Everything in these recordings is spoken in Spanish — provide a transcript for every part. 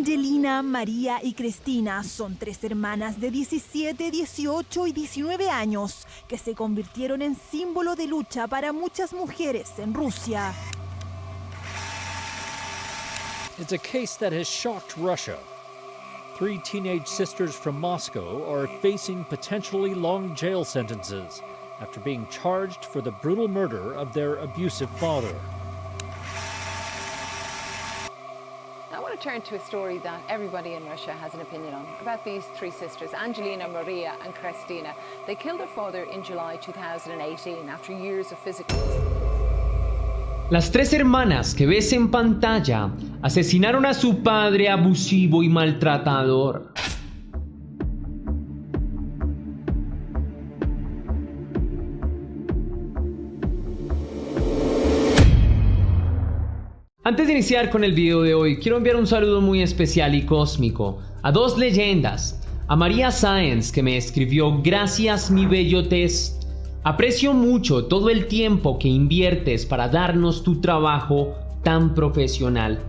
Angelina, María y Cristina son 3 hermanas de 17, 18 y 19 años que se convirtieron en símbolo de lucha para muchas mujeres en Rusia. It's a case that has shocked Russia. 3 teenage sisters from Moscow are facing potentially long jail sentences after being charged for the brutal murder of their abusive father. I want to turn to a story that everybody in Russia has an opinion on, about these 3 sisters, Angelina, Maria and Kristina. They killed their father in July 2018 after years of physical... Las 3 hermanas que ves en pantalla asesinaron a su padre abusivo y maltratador. Antes de iniciar con el video de hoy, quiero enviar un saludo muy especial y cósmico a 2 leyendas. A María Sáenz, que me escribió: gracias mi bello Tess. Aprecio mucho todo el tiempo que inviertes para darnos tu trabajo tan profesional.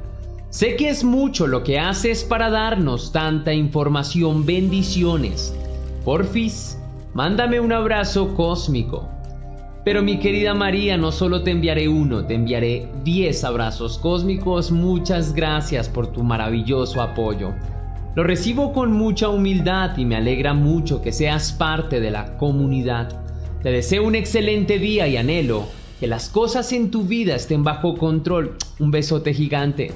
Sé que es mucho lo que haces para darnos tanta información. Bendiciones. Porfis, mándame un abrazo cósmico. Pero mi querida María, no solo te enviaré 1, te enviaré 10 abrazos cósmicos. Muchas gracias por tu maravilloso apoyo. Lo recibo con mucha humildad y me alegra mucho que seas parte de la comunidad. Te deseo un excelente día y anhelo que las cosas en tu vida estén bajo control. Un besote gigante.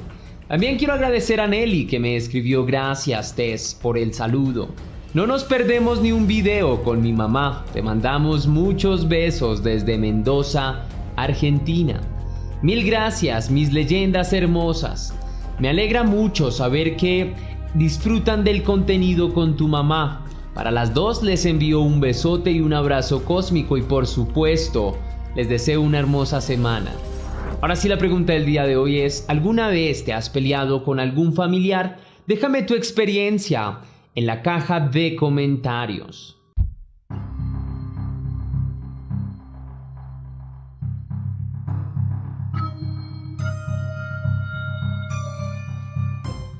También quiero agradecer a Nelly, que me escribió: gracias Tess por el saludo. No nos perdemos ni un video con mi mamá. Te mandamos muchos besos desde Mendoza, Argentina. Mil gracias, mis leyendas hermosas. Me alegra mucho saber que disfrutan del contenido con tu mamá. Para las 2 les envío un besote y un abrazo cósmico y por supuesto les deseo una hermosa semana. Ahora sí, la pregunta del día de hoy es: ¿alguna vez te has peleado con algún familiar? Déjame tu experiencia en la caja de comentarios.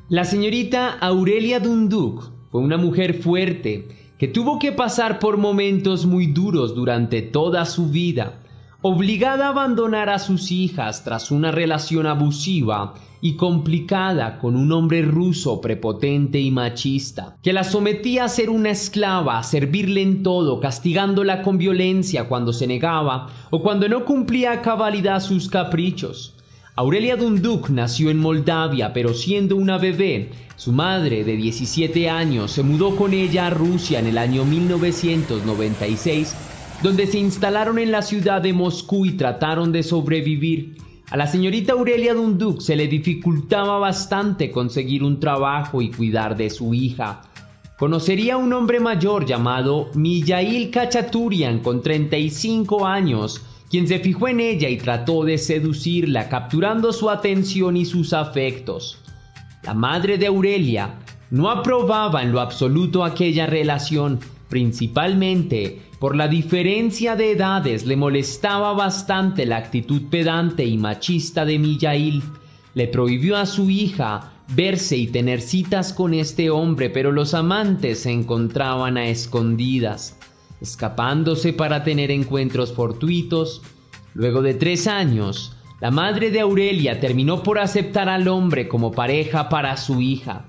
La señorita Aurelia Dunduk fue una mujer fuerte que tuvo que pasar por momentos muy duros durante toda su vida, obligada a abandonar a sus hijas tras una relación abusiva y complicada con un hombre ruso prepotente y machista, que la sometía a ser una esclava, a servirle en todo, castigándola con violencia cuando se negaba o cuando no cumplía a cabalidad sus caprichos. Aurelia Dunduk nació en Moldavia, pero siendo una bebé, su madre de 17 años se mudó con ella a Rusia en el año 1996, donde se instalaron en la ciudad de Moscú y trataron de sobrevivir. A la señorita Aurelia Dunduk se le dificultaba bastante conseguir un trabajo y cuidar de su hija. Conocería a un hombre mayor llamado Mijail Khachaturian, con 35 años, quien se fijó en ella y trató de seducirla, capturando su atención y sus afectos. La madre de Aurelia no aprobaba en lo absoluto aquella relación, principalmente por la diferencia de edades. Le molestaba bastante la actitud pedante y machista de Mijail. Le prohibió a su hija verse y tener citas con este hombre, pero los amantes se encontraban a escondidas, escapándose para tener encuentros fortuitos. Luego de 3 años, la madre de Aurelia terminó por aceptar al hombre como pareja para su hija.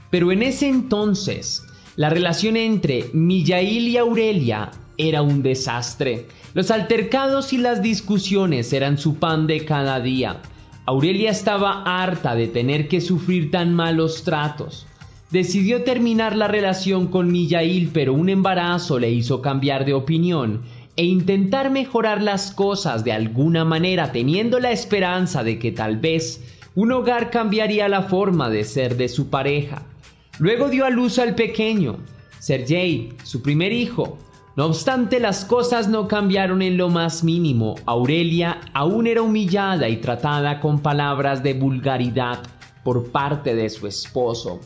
Pero en ese entonces, la relación entre Mijail y Aurelia era un desastre. Los altercados y las discusiones eran su pan de cada día. Aurelia estaba harta de tener que sufrir tan malos tratos. Decidió terminar la relación con Mijail, pero un embarazo le hizo cambiar de opinión e intentar mejorar las cosas de alguna manera, teniendo la esperanza de que tal vez un hogar cambiaría la forma de ser de su pareja. Luego dio a luz al pequeño, Sergei, su primer hijo. No obstante, las cosas no cambiaron en lo más mínimo. Aurelia aún era humillada y tratada con palabras de vulgaridad por parte de su esposo.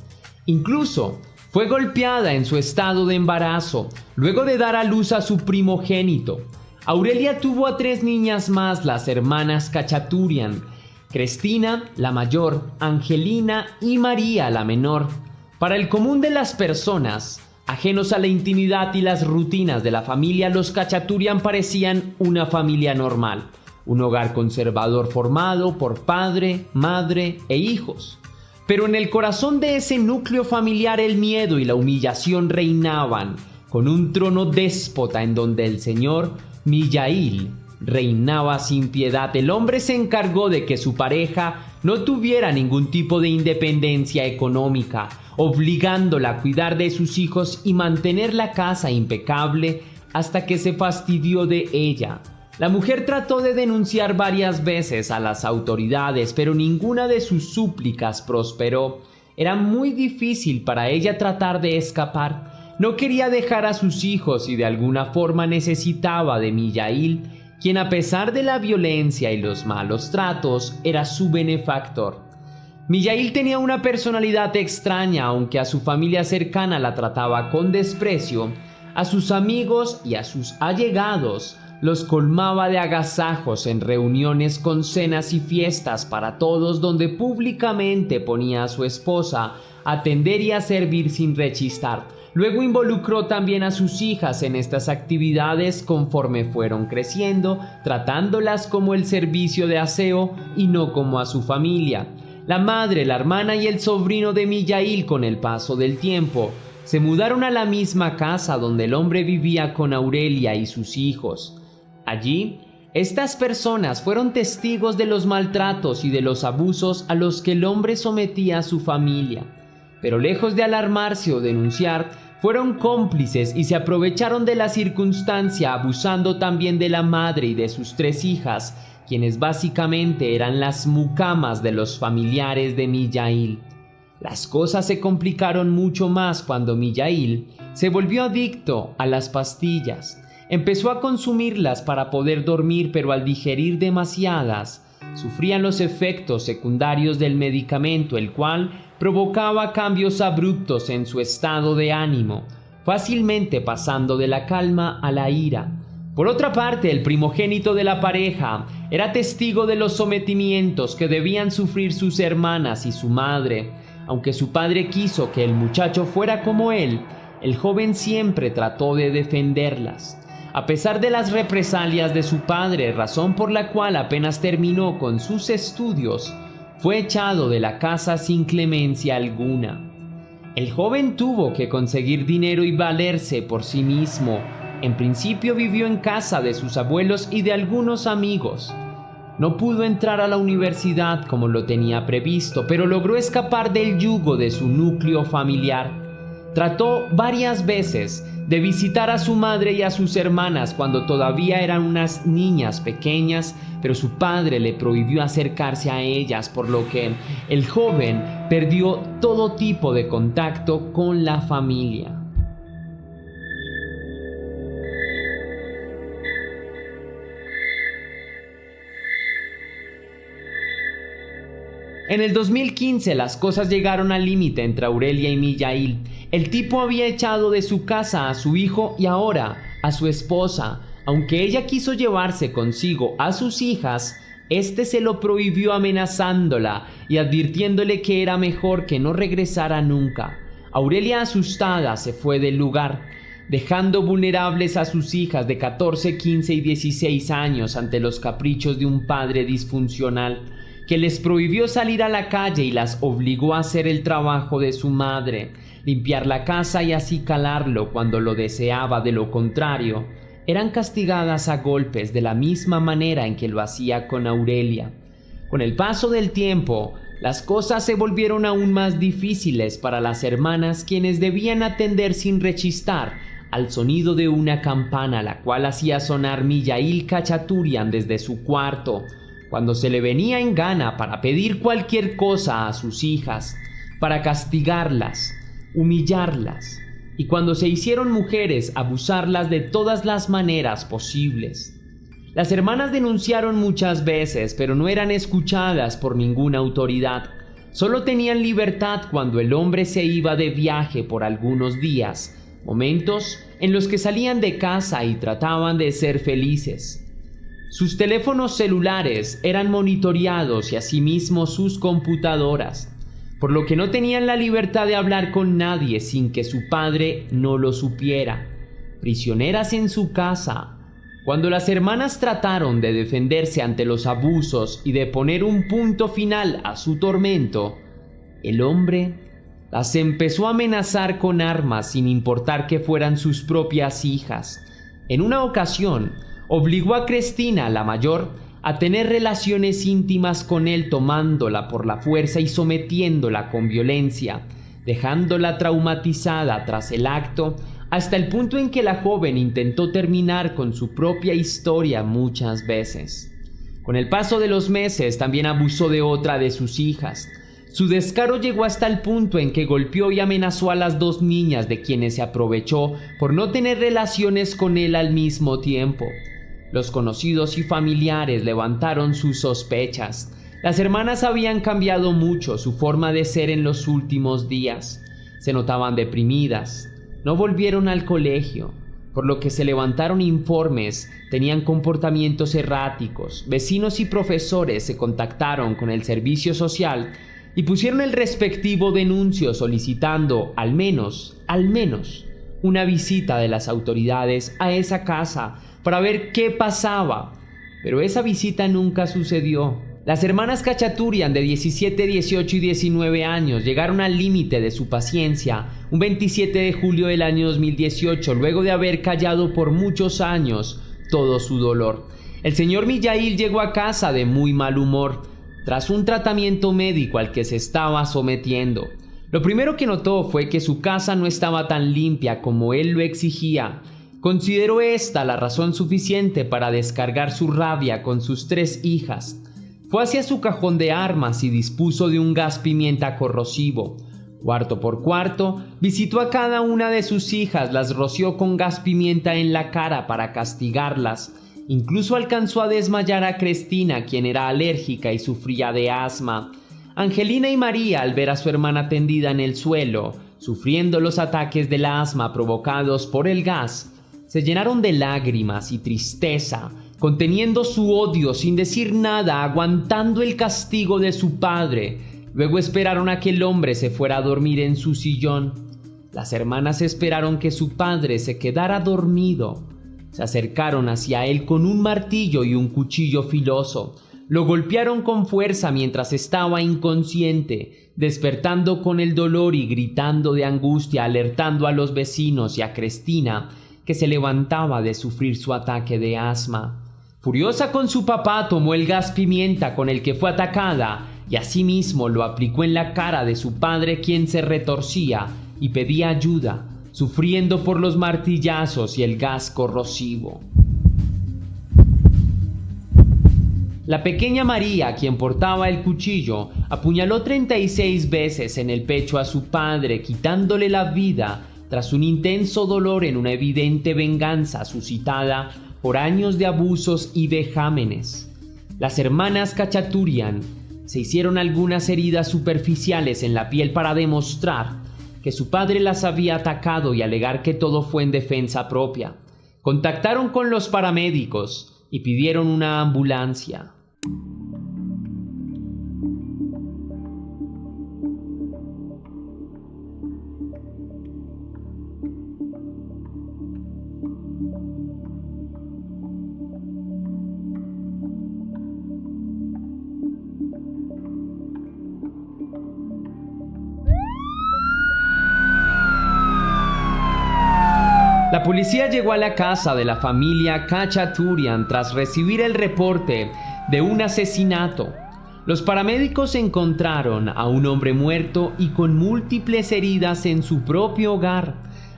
Incluso fue golpeada en su estado de embarazo, luego de dar a luz a su primogénito. Aurelia tuvo a 3 niñas más, las hermanas Khachaturian, Cristina, la mayor, Angelina y María, la menor. Para el común de las personas, ajenos a la intimidad y las rutinas de la familia, los Khachaturian parecían una familia normal, un hogar conservador formado por padre, madre e hijos. Pero en el corazón de ese núcleo familiar el miedo y la humillación reinaban, con un trono déspota en donde el señor Mijaíl reinaba sin piedad. El hombre se encargó de que su pareja no tuviera ningún tipo de independencia económica, obligándola a cuidar de sus hijos y mantener la casa impecable hasta que se fastidió de ella. La mujer trató de denunciar varias veces a las autoridades, pero ninguna de sus súplicas prosperó. Era muy difícil para ella tratar de escapar. No quería dejar a sus hijos y de alguna forma necesitaba de Mijaíl, quien a pesar de la violencia y los malos tratos era su benefactor. Mijaíl tenía una personalidad extraña, aunque a su familia cercana la trataba con desprecio, a sus amigos y a sus allegados los colmaba de agasajos en reuniones con cenas y fiestas para todos, donde públicamente ponía a su esposa a atender y a servir sin rechistar. Luego involucró también a sus hijas en estas actividades conforme fueron creciendo, tratándolas como el servicio de aseo y no como a su familia. La madre, la hermana y el sobrino de Mijaíl, con el paso del tiempo, se mudaron a la misma casa donde el hombre vivía con Aurelia y sus hijos. Allí, estas personas fueron testigos de los maltratos y de los abusos a los que el hombre sometía a su familia. Pero lejos de alarmarse o denunciar, fueron cómplices y se aprovecharon de la circunstancia, abusando también de la madre y de sus 3 hijas, quienes básicamente eran las mucamas de los familiares de Mijaíl. Las cosas se complicaron mucho más cuando Mijaíl se volvió adicto a las pastillas. Empezó a consumirlas para poder dormir, pero al digerir demasiadas, sufrían los efectos secundarios del medicamento, el cual provocaba cambios abruptos en su estado de ánimo, fácilmente pasando de la calma a la ira. Por otra parte, el primogénito de la pareja era testigo de los sometimientos que debían sufrir sus hermanas y su madre. Aunque su padre quiso que el muchacho fuera como él, el joven siempre trató de defenderlas. A pesar de las represalias de su padre, razón por la cual apenas terminó con sus estudios, fue echado de la casa sin clemencia alguna. El joven tuvo que conseguir dinero y valerse por sí mismo. En principio vivió en casa de sus abuelos y de algunos amigos. No pudo entrar a la universidad como lo tenía previsto, pero logró escapar del yugo de su núcleo familiar. Trató varias veces de visitar a su madre y a sus hermanas cuando todavía eran unas niñas pequeñas, pero su padre le prohibió acercarse a ellas, por lo que el joven perdió todo tipo de contacto con la familia. En el 2015 las cosas llegaron al límite entre Aurelia y Mijaíl. El tipo había echado de su casa a su hijo y ahora a su esposa. Aunque ella quiso llevarse consigo a sus hijas, este se lo prohibió amenazándola y advirtiéndole que era mejor que no regresara nunca. Aurelia, asustada, se fue del lugar, dejando vulnerables a sus hijas de 14, 15 y 16 años ante los caprichos de un padre disfuncional que les prohibió salir a la calle y las obligó a hacer el trabajo de su madre, limpiar la casa y acicalarlo cuando lo deseaba. De lo contrario, eran castigadas a golpes de la misma manera en que lo hacía con Aurelia. Con el paso del tiempo, las cosas se volvieron aún más difíciles para las hermanas, quienes debían atender sin rechistar al sonido de una campana, la cual hacía sonar Mijaíl Khachaturian desde su cuarto, cuando se le venía en gana para pedir cualquier cosa a sus hijas, para castigarlas, humillarlas, y cuando se hicieron mujeres, abusarlas de todas las maneras posibles. Las hermanas denunciaron muchas veces, pero no eran escuchadas por ninguna autoridad. Solo tenían libertad cuando el hombre se iba de viaje por algunos días, momentos en los que salían de casa y trataban de ser felices. Sus teléfonos celulares eran monitoreados y asimismo sus computadoras, por lo que no tenían la libertad de hablar con nadie sin que su padre no lo supiera. Prisioneras en su casa. Cuando las hermanas trataron de defenderse ante los abusos y de poner un punto final a su tormento, el hombre las empezó a amenazar con armas sin importar que fueran sus propias hijas. En una ocasión, obligó a Cristina, la mayor, a tener relaciones íntimas con él, tomándola por la fuerza y sometiéndola con violencia, dejándola traumatizada tras el acto, hasta el punto en que la joven intentó terminar con su propia historia muchas veces. Con el paso de los meses también abusó de otra de sus hijas. Su descaro llegó hasta el punto en que golpeó y amenazó a las 2 niñas, de quienes se aprovechó por no tener relaciones con él al mismo tiempo. Los conocidos y familiares levantaron sus sospechas. Las hermanas habían cambiado mucho su forma de ser en los últimos días. Se notaban deprimidas. No volvieron al colegio, por lo que se levantaron informes. Tenían comportamientos erráticos. Vecinos y profesores se contactaron con el servicio social y pusieron el respectivo denuncio solicitando al menos, una visita de las autoridades a esa casa para ver qué pasaba. Pero esa visita nunca sucedió. Las hermanas Khachaturian, de 17, 18 y 19 años, llegaron al límite de su paciencia un 27 de julio del año 2018, luego de haber callado por muchos años todo su dolor. El señor Mijaíl llegó a casa de muy mal humor, tras un tratamiento médico al que se estaba sometiendo. Lo primero que notó fue que su casa no estaba tan limpia como él lo exigía. Consideró esta la razón suficiente para descargar su rabia con sus 3 hijas. Fue hacia su cajón de armas y dispuso de un gas pimienta corrosivo. Cuarto por cuarto, visitó a cada una de sus hijas, las roció con gas pimienta en la cara para castigarlas. Incluso alcanzó a desmayar a Cristina, quien era alérgica y sufría de asma. Angelina y María, al ver a su hermana tendida en el suelo, sufriendo los ataques del asma provocados por el gas, se llenaron de lágrimas y tristeza, conteniendo su odio sin decir nada, aguantando el castigo de su padre. Luego esperaron a que el hombre se fuera a dormir en su sillón. Las hermanas esperaron que su padre se quedara dormido. Se acercaron hacia él con un martillo y un cuchillo filoso. Lo golpearon con fuerza mientras estaba inconsciente, despertando con el dolor y gritando de angustia, alertando a los vecinos y a Cristina, que se levantaba de sufrir su ataque de asma. Furiosa con su papá, tomó el gas pimienta con el que fue atacada y asimismo lo aplicó en la cara de su padre, quien se retorcía y pedía ayuda, sufriendo por los martillazos y el gas corrosivo. La pequeña María, quien portaba el cuchillo, apuñaló 36 veces en el pecho a su padre, quitándole la vida tras un intenso dolor en una evidente venganza suscitada por años de abusos y vejámenes. Las hermanas Khachaturian se hicieron algunas heridas superficiales en la piel para demostrar que su padre las había atacado y alegar que todo fue en defensa propia. Contactaron con los paramédicos y pidieron una ambulancia. La policía llegó a la casa de la familia Khachaturian tras recibir el reporte de un asesinato. Los paramédicos encontraron a un hombre muerto y con múltiples heridas en su propio hogar.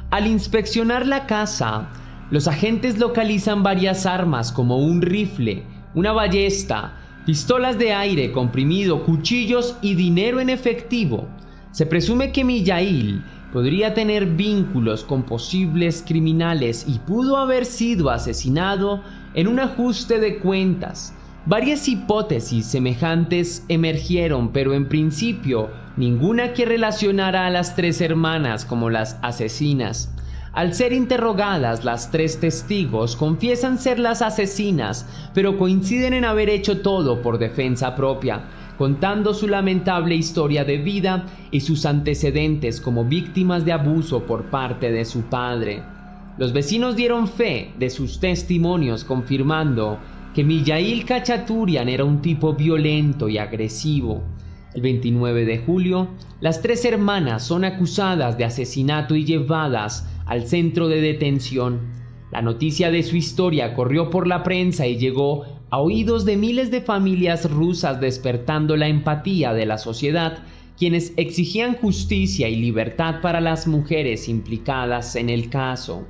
Al inspeccionar la casa, los agentes localizan varias armas como un rifle, una ballesta, pistolas de aire comprimido, cuchillos y dinero en efectivo. Se presume que Mijaíl podría tener vínculos con posibles criminales y pudo haber sido asesinado en un ajuste de cuentas. Varias hipótesis semejantes emergieron, pero en principio ninguna que relacionara a las 3 hermanas como las asesinas. Al ser interrogadas, las 3 testigos confiesan ser las asesinas, pero coinciden en haber hecho todo por defensa propia, contando su lamentable historia de vida y sus antecedentes como víctimas de abuso por parte de su padre. Los vecinos dieron fe de sus testimonios, confirmando que Mijaíl Khachaturian era un tipo violento y agresivo. El 29 de julio, las 3 hermanas son acusadas de asesinato y llevadas al centro de detención. La noticia de su historia corrió por la prensa y llegó a oídos de miles de familias rusas, despertando la empatía de la sociedad, quienes exigían justicia y libertad para las mujeres implicadas en el caso.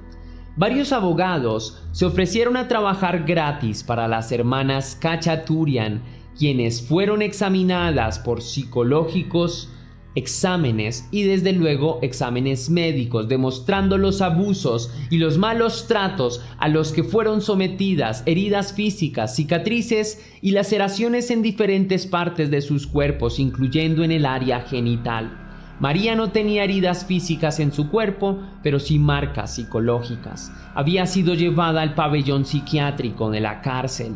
Varios abogados se ofrecieron a trabajar gratis para las hermanas Khachaturian, quienes fueron examinadas por psicológicos, exámenes y desde luego exámenes médicos, demostrando los abusos y los malos tratos a los que fueron sometidas, heridas físicas, cicatrices y laceraciones en diferentes partes de sus cuerpos, incluyendo en el área genital. María no tenía heridas físicas en su cuerpo, pero sí marcas psicológicas. Había sido llevada al pabellón psiquiátrico de la cárcel.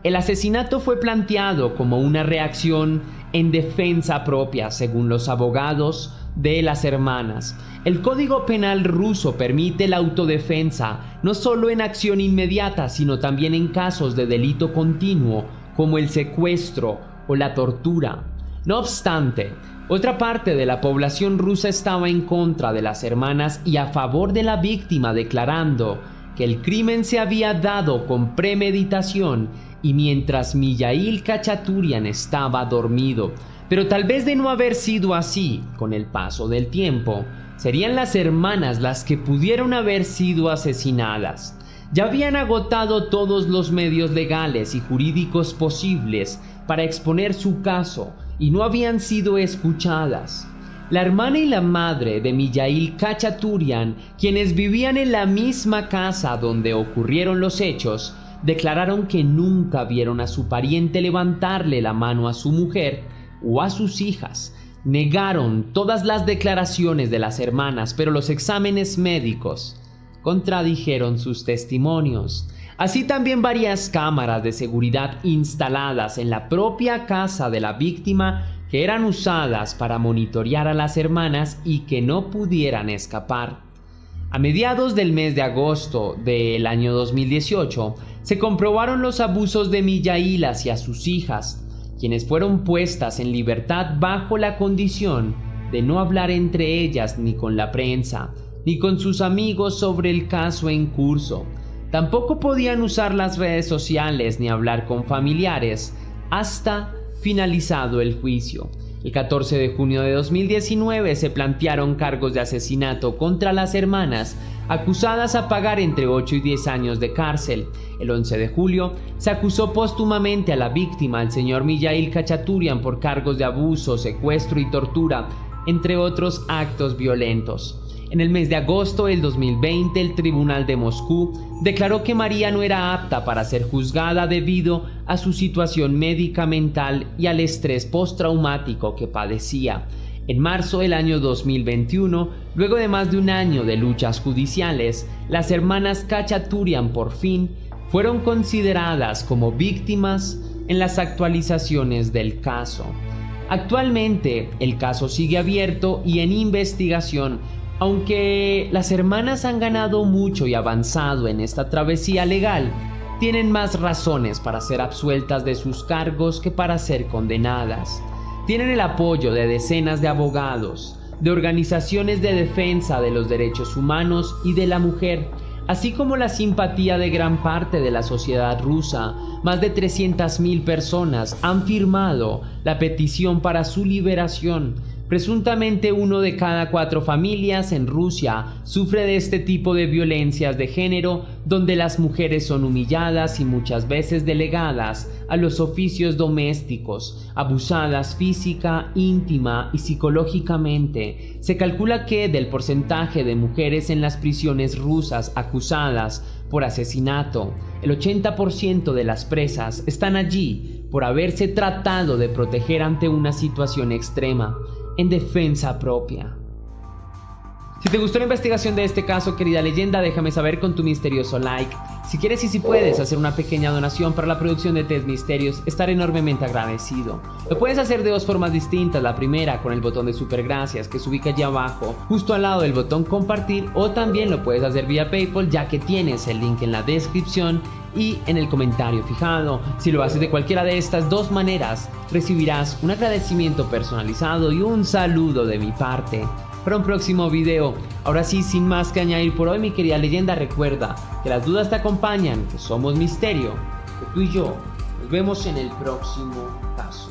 El asesinato fue planteado como una reacción en defensa propia, según los abogados de las hermanas. El Código Penal ruso permite la autodefensa, no solo en acción inmediata, sino también en casos de delito continuo, como el secuestro o la tortura. No obstante, otra parte de la población rusa estaba en contra de las hermanas y a favor de la víctima, declarando que el crimen se había dado con premeditación y mientras Mijaíl Khachaturian estaba dormido. Pero tal vez de no haber sido así, con el paso del tiempo, serían las hermanas las que pudieron haber sido asesinadas. Ya habían agotado todos los medios legales y jurídicos posibles para exponer su caso y no habían sido escuchadas. La hermana y la madre de Mijaíl Khachaturian, quienes vivían en la misma casa donde ocurrieron los hechos, declararon que nunca vieron a su pariente levantarle la mano a su mujer o a sus hijas. Negaron todas las declaraciones de las hermanas, pero los exámenes médicos contradijeron sus testimonios. Así también varias cámaras de seguridad instaladas en la propia casa de la víctima, que eran usadas para monitorear a las hermanas y que no pudieran escapar. A mediados del mes de agosto del año 2018, se comprobaron los abusos de Mijaíl hacia sus hijas, quienes fueron puestas en libertad bajo la condición de no hablar entre ellas ni con la prensa, ni con sus amigos sobre el caso en curso. Tampoco podían usar las redes sociales ni hablar con familiares hasta finalizado el juicio. El 14 de junio de 2019 se plantearon cargos de asesinato contra las hermanas, acusadas a pagar entre 8 y 10 años de cárcel. El 11 de julio se acusó póstumamente a la víctima, el señor Mijaíl Khachaturian, por cargos de abuso, secuestro y tortura, entre otros actos violentos. En el mes de agosto del 2020, el Tribunal de Moscú declaró que María no era apta para ser juzgada debido a su situación médica mental y al estrés postraumático que padecía. En marzo del año 2021, luego de más de un año de luchas judiciales, las hermanas Khachaturian por fin fueron consideradas como víctimas en las actualizaciones del caso. Actualmente, el caso sigue abierto y en investigación. Aunque las hermanas han ganado mucho y avanzado en esta travesía legal, tienen más razones para ser absueltas de sus cargos que para ser condenadas. Tienen el apoyo de decenas de abogados, de organizaciones de defensa de los derechos humanos y de la mujer, así como la simpatía de gran parte de la sociedad rusa. Más de 300.000 personas han firmado la petición para su liberación. Presuntamente 1 de cada 4 familias en Rusia sufre de este tipo de violencias de género, donde las mujeres son humilladas y muchas veces delegadas a los oficios domésticos, abusadas física, íntima y psicológicamente. Se calcula que del porcentaje de mujeres en las prisiones rusas acusadas por asesinato, el 80% de las presas están allí por haberse tratado de proteger ante una situación extrema, en defensa propia. Si te gustó la investigación de este caso, querida leyenda, déjame saber con tu misterioso like. Si quieres y si puedes hacer una pequeña donación para la producción de Test Misterios, estaré enormemente agradecido. Lo puedes hacer de dos formas distintas. La primera con el botón de super gracias que se ubica allí abajo, justo al lado del botón compartir, o también lo puedes hacer vía PayPal, ya que tienes el link en la descripción y en el comentario fijado. Si lo haces de cualquiera de estas dos maneras, recibirás un agradecimiento personalizado y un saludo de mi parte. Para un próximo video. Ahora sí, sin más que añadir por hoy, mi querida leyenda, recuerda que las dudas te acompañan, que somos misterio, que tú y yo nos vemos en el próximo caso.